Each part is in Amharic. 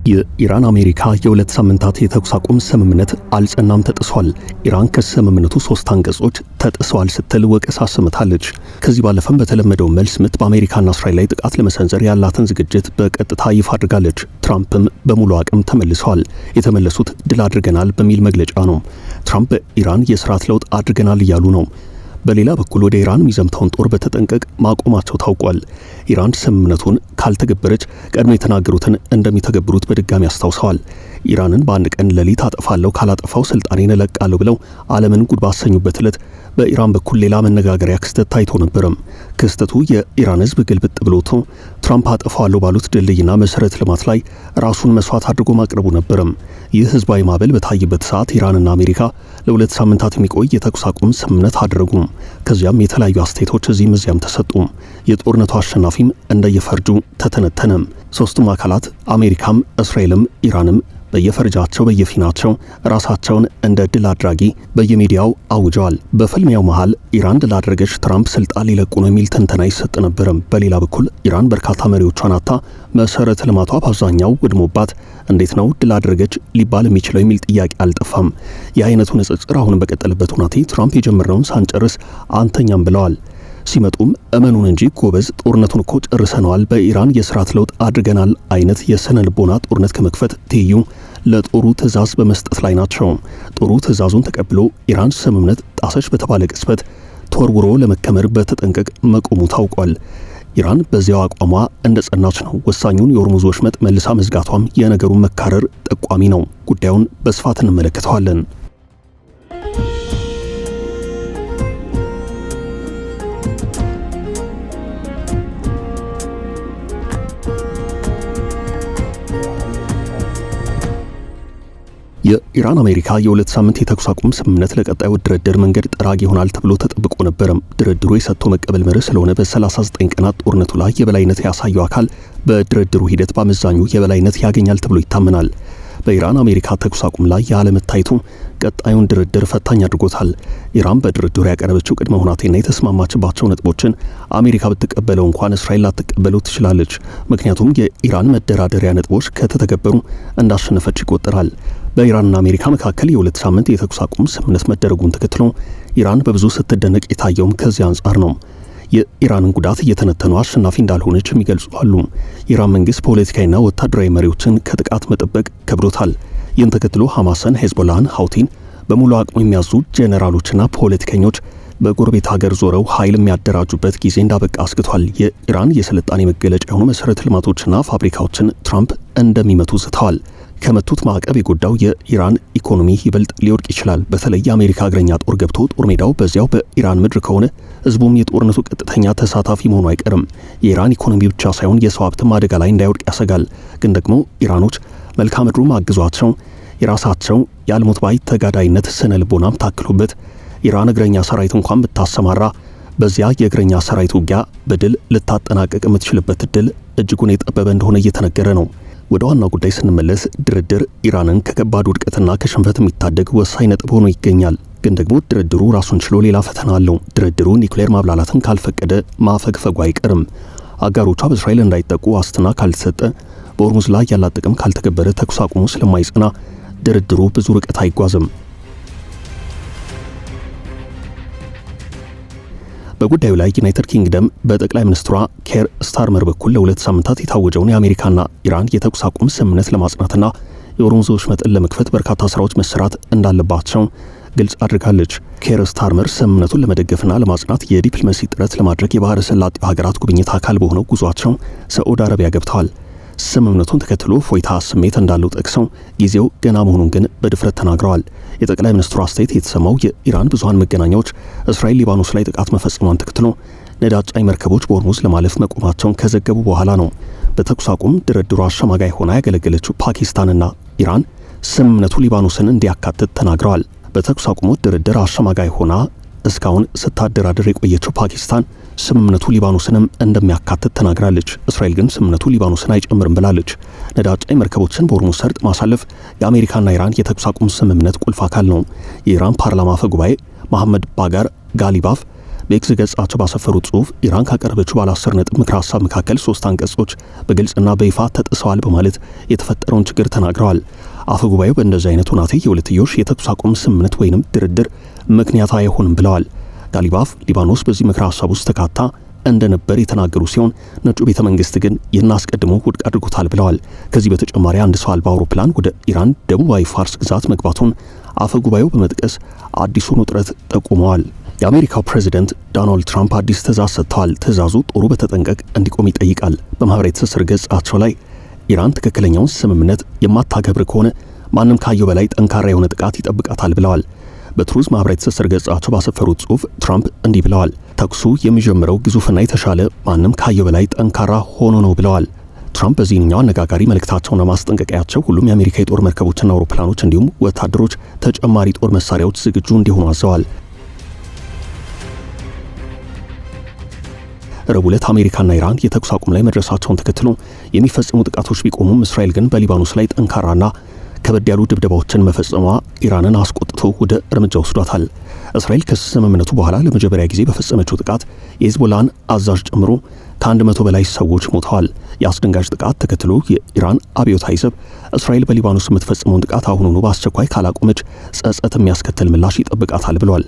የኢራን አሜሪካ የሁለት ሳምንታት የተኩስ አቁም ስምምነት አልጸናም ተጥሷል። ኢራን ከስምምነቱ 3 አንቀጾች ተጥሰዋል ስትል ወቀሳ አሰምታለች። ከዚህ ባለፈም በተለመደው መልስ ምት በአሜሪካና እስራኤል ላይ ጥቃት ለመሰንዘር ያላትን ዝግጅት በቀጥታ ይፋ አድርጋለች። ትራምፕም በሙሉ አቅም ተመልሰዋል። የተመለሱት ድል አድርገናል በሚል መግለጫ ነው። ትራምፕ በኢራን የስርዓት ለውጥ አድርገናል እያሉ ነው። በሌላ በኩል ወደ ኢራን የሚዘምተውን ጦር በተጠንቀቅ ማቆማቸው ታውቋል። ኢራን ስምምነቱን ካልተገበረች ቀድሞ የተናገሩትን እንደሚተገብሩት በድጋሚ አስታውሰዋል። ኢራንን በአንድ ቀን ሌሊት አጠፋለሁ ካላጠፋው ስልጣኔን እለቃለሁ ብለው ዓለምን ጉድ ባሰኙበት ዕለት በኢራን በኩል ሌላ መነጋገሪያ ክስተት ታይቶ ነበርም። ክስተቱ የኢራን ሕዝብ ግልብጥ ብሎት ትራምፕ አጠፋዋለሁ ባሉት ድልድይና መሰረተ ልማት ላይ ራሱን መስዋዕት አድርጎ ማቅረቡ ነበርም። ይህ ህዝባዊ ማዕበል በታየበት ሰዓት ኢራንና አሜሪካ ለ2 ሳምንታት የሚቆይ የተኩስ አቁም ስምምነት አደረጉ። ከዚያም የተለያዩ አስተያየቶች እዚህም እዚያም ተሰጡ። የጦርነቱ አሸናፊም እንደየፈርጁ ተተነተነ። ሶስቱም አካላት አሜሪካም፣ እስራኤልም ኢራንም በየፈርጃቸው በየፊናቸው ራሳቸውን እንደ ድል አድራጊ በየሚዲያው አውጀዋል። በፍልሚያው መሃል ኢራን ድል አድራጊዎች ትራምፕ ስልጣን ሊለቁ ነው የሚል ትንተና ይሰጥ ነበር። በሌላ በኩል ኢራን በርካታ መሪዎቿን አጣ፣ መሰረተ ልማቷ በአብዛኛው ወድሞባት እንዴት ነው ድል አድራጊዎች ሊባል የሚችለው የሚል ጥያቄ አልጠፋም። የአይነቱ ንጽጽር አሁንም በቀጠለበት ሁናቴ ትራምፕ የጀመረውን ሳንጨርስ አንተኛም ብለዋል። ሲመጡም እመኑን እንጂ ጎበዝ ጦርነቱን እኮ ጨርሰነዋል፣ በኢራን የስርዓት ለውጥ አድርገናል አይነት የስነ ልቦና ጦርነት ከመክፈት ትይዩ ለጦሩ ትዕዛዝ በመስጠት ላይ ናቸው። ጦሩ ትዕዛዙን ተቀብሎ ኢራን ስምምነት ጣሰች በተባለ ቅጽበት ተወርውሮ ለመከመር በተጠንቀቅ መቆሙ ታውቋል። ኢራን በዚያው አቋሟ እንደ ጸናች ነው። ወሳኙን የሆርሙዝ ወሽመጥ መልሳ መዝጋቷም የነገሩን መካረር ጠቋሚ ነው። ጉዳዩን በስፋት እንመለከተዋለን። የኢራን አሜሪካ የ2 ሳምንት የተኩስ አቁም ስምምነት ለቀጣዩ ድርድር መንገድ ጠራጊ ይሆናል ተብሎ ተጠብቆ ነበርም። ድርድሩ የሰጥቶ መቀበል መርህ ስለሆነ በ39 ቀናት ጦርነቱ ላይ የበላይነት ያሳየው አካል በድርድሩ ሂደት በአመዛኙ የበላይነት ያገኛል ተብሎ ይታመናል። በኢራን አሜሪካ ተኩስ አቁም ላይ ያለመታየቱ ቀጣዩን ድርድር ፈታኝ አድርጎታል። ኢራን በድርድሩ ያቀረበችው ቅድመ ሁኔታና የተስማማችባቸው ነጥቦችን አሜሪካ ብትቀበለው እንኳን እስራኤል ላትቀበለው ትችላለች። ምክንያቱም የኢራን መደራደሪያ ነጥቦች ከተተገበሩ እንዳሸነፈች ይቆጠራል። በኢራንና አሜሪካ መካከል የ2 ሳምንት የተኩስ አቁም ስምምነት መደረጉን ተከትሎ ኢራን በብዙ ስትደነቅ የታየውም ከዚህ አንጻር ነው። የኢራንን ጉዳት እየተነተኑ አሸናፊ እንዳልሆነች የሚገልጹ አሉ። የኢራን መንግስት ፖለቲካዊና ወታደራዊ መሪዎችን ከጥቃት መጠበቅ ከብዶታል። ይህን ተከትሎ ሐማስን፣ ሄዝቦላህን፣ ሀውቲን በሙሉ አቅሙ የሚያዙ ጄኔራሎችና ፖለቲከኞች በጎረቤት ሀገር ዞረው ኃይል የሚያደራጁበት ጊዜ እንዳበቃ አስግቷል። የኢራን የስልጣኔ መገለጫ የሆኑ መሰረተ ልማቶችና ፋብሪካዎችን ትራምፕ እንደሚመቱ ዝተዋል። ከመቱት ማዕቀብ የጎዳው የኢራን ኢኮኖሚ ይበልጥ ሊወድቅ ይችላል። በተለይ የአሜሪካ እግረኛ ጦር ገብቶ ጦር ሜዳው በዚያው በኢራን ምድር ከሆነ ህዝቡም የጦርነቱ ቀጥተኛ ተሳታፊ መሆኑ አይቀርም። የኢራን ኢኮኖሚ ብቻ ሳይሆን የሰው ሀብትም አደጋ ላይ እንዳይወድቅ ያሰጋል። ግን ደግሞ ኢራኖች መልክዓ ምድሩም አግዟቸው የራሳቸው የአልሞት ባይ ተጋዳይነት ስነ ልቦናም ታክሎበት ኢራን እግረኛ ሰራዊት እንኳን ብታሰማራ በዚያ የእግረኛ ሰራዊት ውጊያ በድል ልታጠናቀቅ የምትችልበት እድል እጅጉን የጠበበ እንደሆነ እየተነገረ ነው። ወደ ዋናው ጉዳይ ስንመለስ ድርድር ኢራንን ከከባድ ውድቀትና ከሽንፈት የሚታደግ ወሳኝ ነጥብ ሆኖ ይገኛል። ግን ደግሞ ድርድሩ ራሱን ችሎ ሌላ ፈተና አለው። ድርድሩ ኒውክሌር ማብላላትን ካልፈቀደ ማፈግፈጉ አይቀርም። አጋሮቿ በእስራኤል እንዳይጠቁ ዋስትና ካልተሰጠ፣ በሆርሙዝ ላይ ያላት ጥቅም ካልተገበረ ተኩስ አቁሙ ስለማይጸና ድርድሩ ብዙ ርቀት አይጓዝም። በጉዳዩ ላይ ዩናይትድ ኪንግደም በጠቅላይ ሚኒስትሯ ኬር ስታርመር በኩል ለ2 ሳምንታት የታወጀውን የአሜሪካና ኢራን የተኩስ አቁም ስምምነት ለማጽናትና የሆርሙዝ ወሽመጥን ለመክፈት በርካታ ስራዎች መሰራት እንዳለባቸው ግልጽ አድርጋለች። ኬር ስታርመር ስምምነቱን ለመደገፍና ለማጽናት የዲፕሎማሲ ጥረት ለማድረግ የባህረ ሰላጤው ሀገራት ጉብኝት አካል በሆነው ጉዟቸው ሳዑዲ አረቢያ ገብተዋል። ስምምነቱን ተከትሎ ፎይታ ስሜት እንዳለው ጠቅሰው ጊዜው ገና መሆኑን ግን በድፍረት ተናግረዋል። የጠቅላይ ሚኒስትሩ አስተያየት የተሰማው የኢራን ብዙሃን መገናኛዎች እስራኤል ሊባኖስ ላይ ጥቃት መፈጸሟን ተከትሎ ነዳጅ ጫኝ መርከቦች በሆርሙዝ ለማለፍ መቆማቸውን ከዘገቡ በኋላ ነው። በተኩስ አቁም ድርድሩ አሸማጋይ ሆና ያገለገለችው ፓኪስታንና ኢራን ስምምነቱ ሊባኖስን እንዲያካትት ተናግረዋል። በተኩስ አቁሙ ድርድር አሸማጋይ ሆና እስካሁን ስታደራድር የቆየችው ፓኪስታን ስምምነቱ ሊባኖስንም እንደሚያካትት ተናግራለች። እስራኤል ግን ስምምነቱ ሊባኖስን አይጨምርም ብላለች። ነዳጅ ጫኝ መርከቦችን በሆርሙዝ ሰርጥ ማሳለፍ የአሜሪካና ኢራን የተኩስ አቁም ስምምነት ቁልፍ አካል ነው። የኢራን ፓርላማ አፈ ጉባኤ መሐመድ ባጋር ጋሊባፍ በኤክስ ገጻቸው ባሰፈሩት ጽሑፍ ኢራን ካቀረበችው ባለ 10 ነጥብ ምክረ ሀሳብ መካከል 3 አንቀጾች በግልጽና በይፋ ተጥሰዋል በማለት የተፈጠረውን ችግር ተናግረዋል። አፈ ጉባኤው በእንደዚህ አይነት ሁናቴ የሁለትዮሽ የተኩስ አቁም ስምምነት ወይንም ድርድር ምክንያት አይሆንም ብለዋል። ጋሊባፍ ሊባኖስ በዚህ ምክረ ሀሳብ ውስጥ ተካታ እንደነበር የተናገሩ ሲሆን ነጩ ቤተ መንግስት ግን ይህን አስቀድሞ ውድቅ አድርጎታል ብለዋል። ከዚህ በተጨማሪ አንድ ሰው አልባ አውሮፕላን ወደ ኢራን ደቡባዊ ፋርስ ግዛት መግባቱን አፈ ጉባኤው በመጥቀስ አዲሱን ውጥረት ጠቁመዋል። የአሜሪካው ፕሬዝዳንት ዶናልድ ትራምፕ አዲስ ትዕዛዝ ሰጥተዋል። ትዕዛዙ ጦሩ በተጠንቀቅ እንዲቆም ይጠይቃል። በማህበራዊ ትስስር ገጻቸው ላይ ኢራን ትክክለኛውን ስምምነት የማታከብር ከሆነ ማንም ካየው በላይ ጠንካራ የሆነ ጥቃት ይጠብቃታል ብለዋል። በትሩዝ ማህበራዊ ትስስር ገጻቸው ባሰፈሩት ጽሑፍ ትራምፕ እንዲህ ብለዋል። ተኩሱ የሚጀምረው ግዙፍና የተሻለ ማንም ካየው በላይ ጠንካራ ሆኖ ነው ብለዋል። ትራምፕ በዚህኛው አነጋጋሪ መልእክታቸውና ማስጠንቀቂያቸው ሁሉም የአሜሪካ የጦር መርከቦችና አውሮፕላኖች እንዲሁም ወታደሮች ተጨማሪ ጦር መሳሪያዎች ዝግጁ እንዲሆኑ አዘዋል። ረቡዕ ዕለት አሜሪካና ኢራን የተኩስ አቁም ላይ መድረሳቸውን ተከትሎ የሚፈጸሙ ጥቃቶች ቢቆሙም እስራኤል ግን በሊባኖስ ላይ ጠንካራና ከበድ ያሉ ድብደባዎችን መፈጸሟ ኢራንን አስቆጥቶ ወደ እርምጃ ወስዷታል። እስራኤል ከስምምነቱ በኋላ ለመጀመሪያ ጊዜ በፈጸመችው ጥቃት የሂዝቦላን አዛዥ ጨምሮ ከ100 በላይ ሰዎች ሞተዋል። የአስደንጋጭ ጥቃት ተከትሎ የኢራን አብዮታዊ ዘብ እስራኤል በሊባኖስ የምትፈጽመውን ጥቃት አሁኑኑ በአስቸኳይ ካላቆመች ጸጸት የሚያስከትል ምላሽ ይጠብቃታል ብሏል።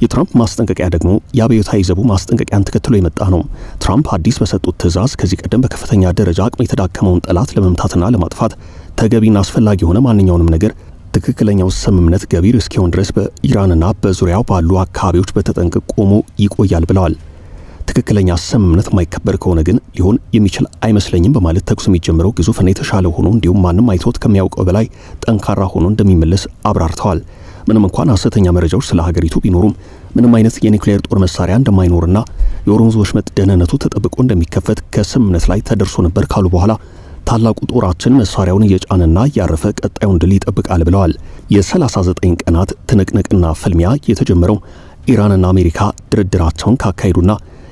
የትራምፕ ማስጠንቀቂያ ደግሞ የአብዮታዊ ዘቡ ማስጠንቀቂያን ተከትሎ የመጣ ነው። ትራምፕ አዲስ በሰጡት ትዕዛዝ ከዚህ ቀደም በከፍተኛ ደረጃ አቅም የተዳከመውን ጠላት ለመምታትና ለማጥፋት ተገቢና አስፈላጊ የሆነ ማንኛውንም ነገር ትክክለኛው ስምምነት ገቢር እስኪሆን ድረስ በኢራንና በዙሪያው ባሉ አካባቢዎች በተጠንቀቅ ቆሞ ይቆያል ብለዋል። ትክክለኛ ስምምነት የማይከበር ከሆነ ግን ሊሆን የሚችል አይመስለኝም በማለት ተኩስ የሚጀምረው ግዙፍና የተሻለ ሆኖ እንዲሁም ማንም አይቶት ከሚያውቀው በላይ ጠንካራ ሆኖ እንደሚመለስ አብራርተዋል። ምንም እንኳን ሐሰተኛ መረጃዎች ስለ ሀገሪቱ ቢኖሩም ምንም አይነት የኒውክሌር ጦር መሳሪያ እንደማይኖርና የሆርሙዝ ወሽመጥ ደህንነቱ ተጠብቆ እንደሚከፈት ከስምምነት ላይ ተደርሶ ነበር ካሉ በኋላ ታላቁ ጦራችን መሳሪያውን እየጫነና ያረፈ ቀጣዩን ድል ይጠብቃል ብለዋል። የ39 ቀናት ትንቅንቅና ፍልሚያ የተጀመረው ኢራንና አሜሪካ ድርድራቸውን ካካሄዱና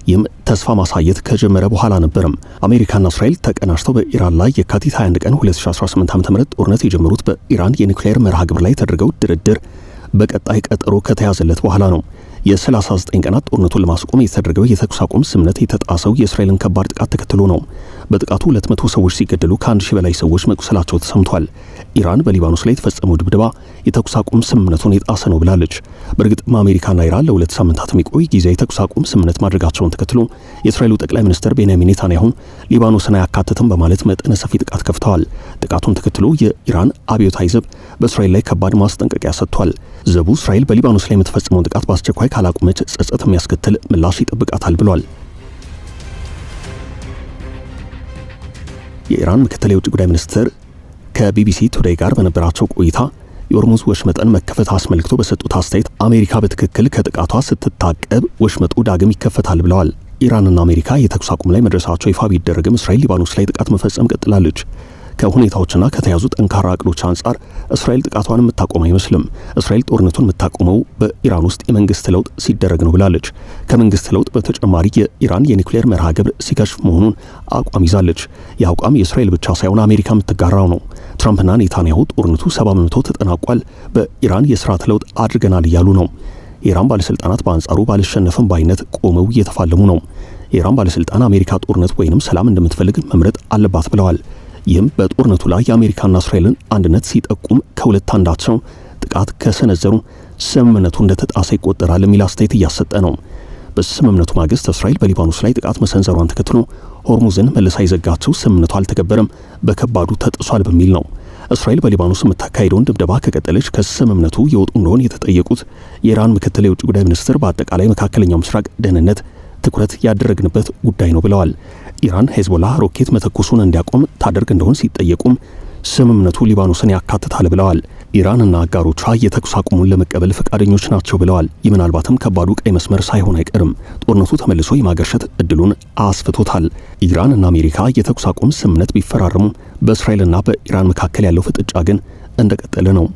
ይህም ተስፋ ማሳየት ከጀመረ በኋላ ነበርም። አሜሪካና እስራኤል ተቀናጅተው በኢራን ላይ የካቲት 21 ቀን 2018 ዓ.ም ጦርነት የጀመሩት በኢራን የኒውክሌር መርሃ ግብር ላይ ተደርገው ድርድር በቀጣይ ቀጠሮ ከተያዘለት በኋላ ነው። የ39 ቀናት ጦርነቱን ለማስቆም የተደረገው የተኩስ አቁም ስምምነት የተጣሰው የእስራኤልን ከባድ ጥቃት ተከትሎ ነው። በጥቃቱ 200 ሰዎች ሲገደሉ ከ1000 በላይ ሰዎች መቁሰላቸው ተሰምቷል። ኢራን በሊባኖስ ላይ የተፈጸመው ድብደባ የተኩስ አቁም ስምምነቱን የጣሰ ነው ብላለች። በእርግጥም አሜሪካና ኢራን ለ2 ሳምንታት የሚቆይ ጊዜያዊ የተኩስ አቁም ስምምነት ማድረጋቸውን ተከትሎ የእስራኤሉ ጠቅላይ ሚኒስትር ቤንያሚን ኔታንያሁ ሊባኖስን አያካትትም በማለት መጠነ ሰፊ ጥቃት ከፍተዋል። ጥቃቱን ተከትሎ የኢራን አብዮታዊ ዘብ በእስራኤል ላይ ከባድ ማስጠንቀቂያ ሰጥቷል። ዘቡ እስራኤል በሊባኖስ ላይ የምትፈጽመውን ጥቃት በአስቸኳይ ካላቆመች ጸጸት የሚያስከትል ምላሽ ይጠብቃታል ብሏል። የኢራን ምክትል የውጭ ጉዳይ ሚኒስትር ከቢቢሲ ቱዴይ ጋር በነበራቸው ቆይታ የሆርሙዝ ወሽመጥን መከፈት አስመልክቶ በሰጡት አስተያየት አሜሪካ በትክክል ከጥቃቷ ስትታቀብ ወሽመጡ ዳግም ይከፈታል ብለዋል። ኢራንና አሜሪካ የተኩስ አቁም ላይ መድረሳቸው ይፋ ቢደረግም እስራኤል ሊባኖስ ላይ ጥቃት መፈጸም ቀጥላለች። ከሁኔታዎችና ከተያዙ ጠንካራ እቅዶች አንጻር እስራኤል ጥቃቷን የምታቆም አይመስልም። እስራኤል ጦርነቱን የምታቆመው በኢራን ውስጥ የመንግስት ለውጥ ሲደረግ ነው ብላለች። ከመንግስት ለውጥ በተጨማሪ የኢራን የኒውክሌር መርሃ ግብር ሲከሽፍ መሆኑን አቋም ይዛለች። ይህ አቋም የእስራኤል ብቻ ሳይሆን አሜሪካ የምትጋራው ነው። ትራምፕና ኔታንያሁ ጦርነቱ 70% ተጠናቋል፣ በኢራን የስርዓት ለውጥ አድርገናል እያሉ ነው። የኢራን ባለስልጣናት በአንጻሩ ባልሸነፍም ባይነት ቆመው እየተፋለሙ ነው። የኢራን ባለስልጣን አሜሪካ ጦርነት ወይንም ሰላም እንደምትፈልግ መምረጥ አለባት ብለዋል። ይህም በጦርነቱ ላይ የአሜሪካና እስራኤልን አንድነት ሲጠቁም ከሁለት አንዳቸው ጥቃት ከሰነዘሩ ስምምነቱ እንደተጣሰ ይቆጠራል የሚል አስተያየት እያሰጠ ነው። በስምምነቱ ማግስት እስራኤል በሊባኖስ ላይ ጥቃት መሰንዘሯን ተከትሎ ሆርሙዝን መልሳ ይዘጋቸው ስምምነቱ አልተከበረም፣ በከባዱ ተጥሷል በሚል ነው። እስራኤል በሊባኖስ የምታካሄደውን ድብደባ ከቀጠለች ከስምምነቱ የወጡ እንደሆነ የተጠየቁት የኢራን ምክትል የውጭ ጉዳይ ሚኒስትር በአጠቃላይ መካከለኛው ምስራቅ ደህንነት ትኩረት ያደረግንበት ጉዳይ ነው ብለዋል። ኢራን ሄዝቦላ ሮኬት መተኮሱን እንዲያቆም ታደርግ እንደሆን ሲጠየቁም ስምምነቱ ሊባኖስን ያካትታል ብለዋል። ኢራንና አጋሮቿ የተኩስ አቁሙን ለመቀበል ፈቃደኞች ናቸው ብለዋል። ይህ ምናልባትም ከባዱ ቀይ መስመር ሳይሆን አይቀርም። ጦርነቱ ተመልሶ የማገርሸት እድሉን አስፍቶታል። ኢራንና አሜሪካ የተኩስ አቁም ስምምነት ቢፈራረሙ በእስራኤልና በኢራን መካከል ያለው ፍጥጫ ግን እንደቀጠለ ነው።